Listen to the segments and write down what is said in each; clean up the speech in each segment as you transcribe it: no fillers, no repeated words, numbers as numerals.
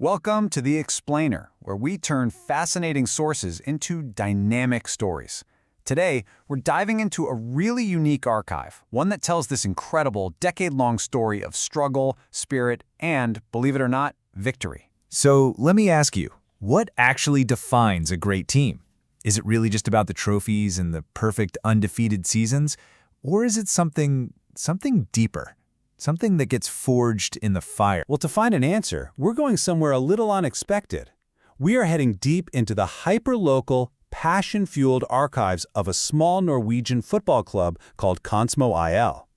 Welcome to The Explainer, where we turn fascinating sources into dynamic stories. Today, we're diving into a really unique archive, one that tells this incredible decade-long story of struggle, spirit, and, believe it or not, victory. So let me ask you, what actually defines a great team? Is it really just about the trophies and the perfect undefeated seasons? Or is it something deeper? Something that gets forged in the fire? Well, to find an answer, we're going somewhere a little unexpected. We are heading deep into the hyper-local, passion-fueled archives of a small Norwegian football club called Konsmo IL.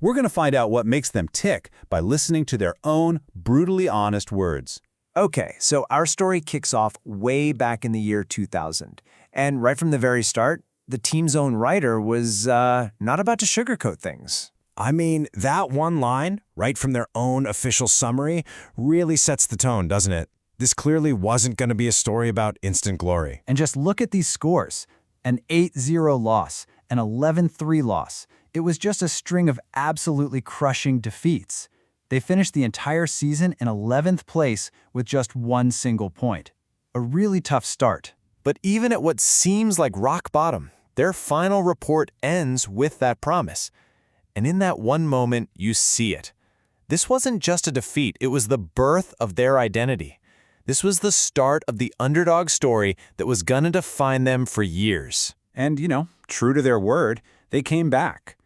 We're going to find out what makes them tick by listening to their own brutally honest words. Okay, so our story kicks off way back in the year 2000. And right from the very start, the team's own writer was not about to sugarcoat things. I mean, that one line, right from their own official summary, really sets the tone, doesn't it? This clearly wasn't going to be a story about instant glory. And just look at these scores. An 8-0 loss, an 11-3 loss. It was just a string of absolutely crushing defeats. They finished the entire season in 11th place with just one single point. A really tough start. But even at what seems like rock bottom, their final report ends with that promise. And in that one moment, you see it. This wasn't just a defeat, it was the birth of their identity. This was the start of the underdog story that was gonna define them for years. And, true to their word, they came back.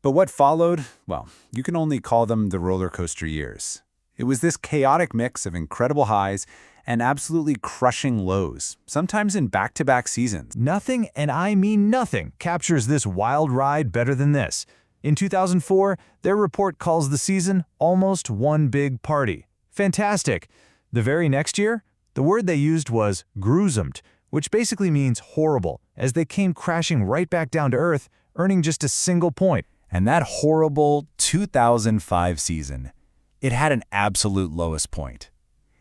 But what followed, well, you can only call them the roller coaster years. It was this chaotic mix of incredible highs and absolutely crushing lows, sometimes in back-to-back seasons. Nothing, and I mean nothing, captures this wild ride better than this. In 2004, their report calls the season almost one big party. Fantastic. The very next year, the word they used was gruesomt, which basically means horrible, as they came crashing right back down to earth, earning just a single point. And that horrible 2005 season, it had an absolute lowest point.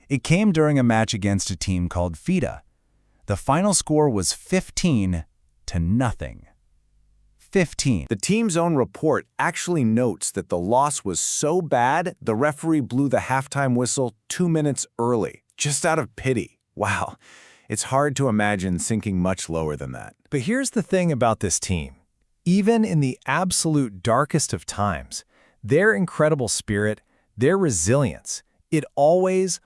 It came during a match against a team called frie. The final score was 15-0. 15. The team's own report actually notes that the loss was so bad, the referee blew the halftime whistle 2 minutes early, just out of pity. Wow, it's hard to imagine sinking much lower than that. But here's the thing about this team. Even in the absolute darkest of times, their incredible spirit, their resilience, it always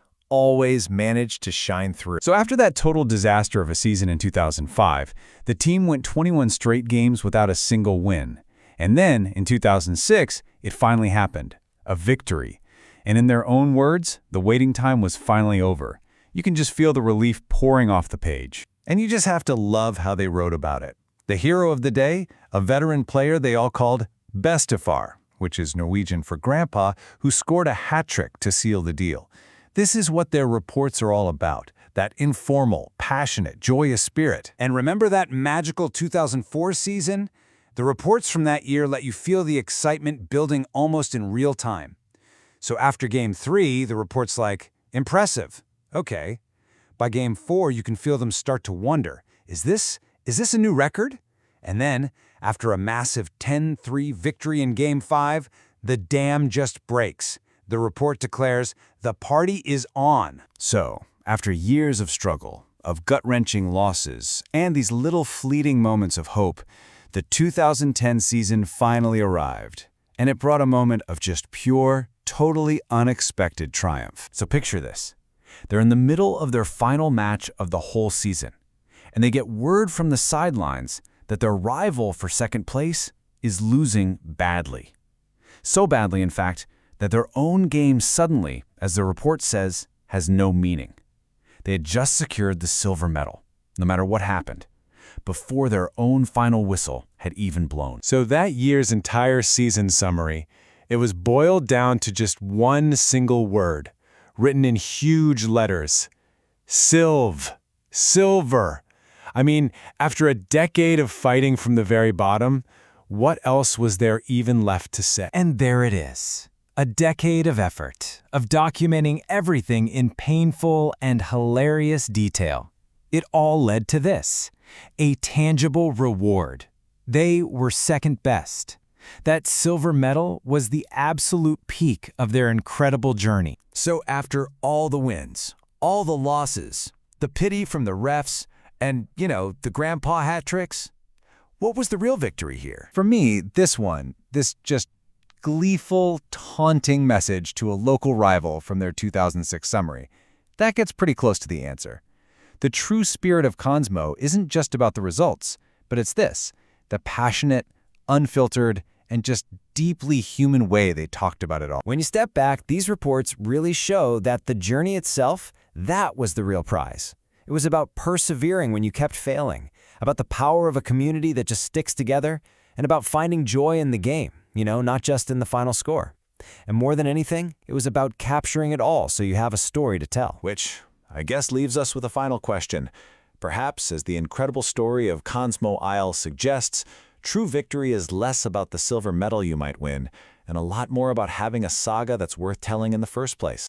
managed to shine through. So after that total disaster of a season in 2005, the team went 21 straight games without a single win. And then, in 2006, it finally happened. A victory. And in their own words, the waiting time was finally over. You can just feel the relief pouring off the page. And you just have to love how they wrote about it. The hero of the day, a veteran player they all called Bestefar, which is Norwegian for grandpa, who scored a hat-trick to seal the deal. This is what their reports are all about, that informal, passionate, joyous spirit. And remember that magical 2004 season? The reports from that year let you feel the excitement building almost in real time. So after Game 3, the report's like, impressive. Okay. By Game 4, you can feel them start to wonder, is this a new record? And then, after a massive 10-3 victory in Game 5, the dam just breaks. The report declares, the party is on. So, after years of struggle, of gut-wrenching losses, and these little fleeting moments of hope, the 2010 season finally arrived. And it brought a moment of just pure, totally unexpected triumph. So picture this. They're in the middle of their final match of the whole season, and they get word from the sidelines that their rival for second place is losing badly. So badly, in fact, that their own game suddenly, as the report says, has no meaning. They had just secured the silver medal, no matter what happened, before their own final whistle had even blown. So that year's entire season summary, it was boiled down to just one single word, written in huge letters. Silver. I mean, after a decade of fighting from the very bottom, what else was there even left to say? And there it is. A decade of effort, of documenting everything in painful and hilarious detail. It all led to this, a tangible reward. They were second best. That silver medal was the absolute peak of their incredible journey. So after all the wins, all the losses, the pity from the refs, and, the grandpa hat tricks, what was the real victory here? For me, this just gleeful, taunting message to a local rival from their 2006 summary, that gets pretty close to the answer. The true spirit of Konsmo isn't just about the results, but it's this, the passionate, unfiltered, and just deeply human way they talked about it all. When you step back, these reports really show that the journey itself, that was the real prize. It was about persevering when you kept failing, about the power of a community that just sticks together, and about finding joy in the game, not just in the final score. And more than anything, it was about capturing it all so you have a story to tell. Which, I guess, leaves us with a final question. Perhaps, as the incredible story of Konsmo ILs suggests, true victory is less about the silver medal you might win, and a lot more about having a saga that's worth telling in the first place.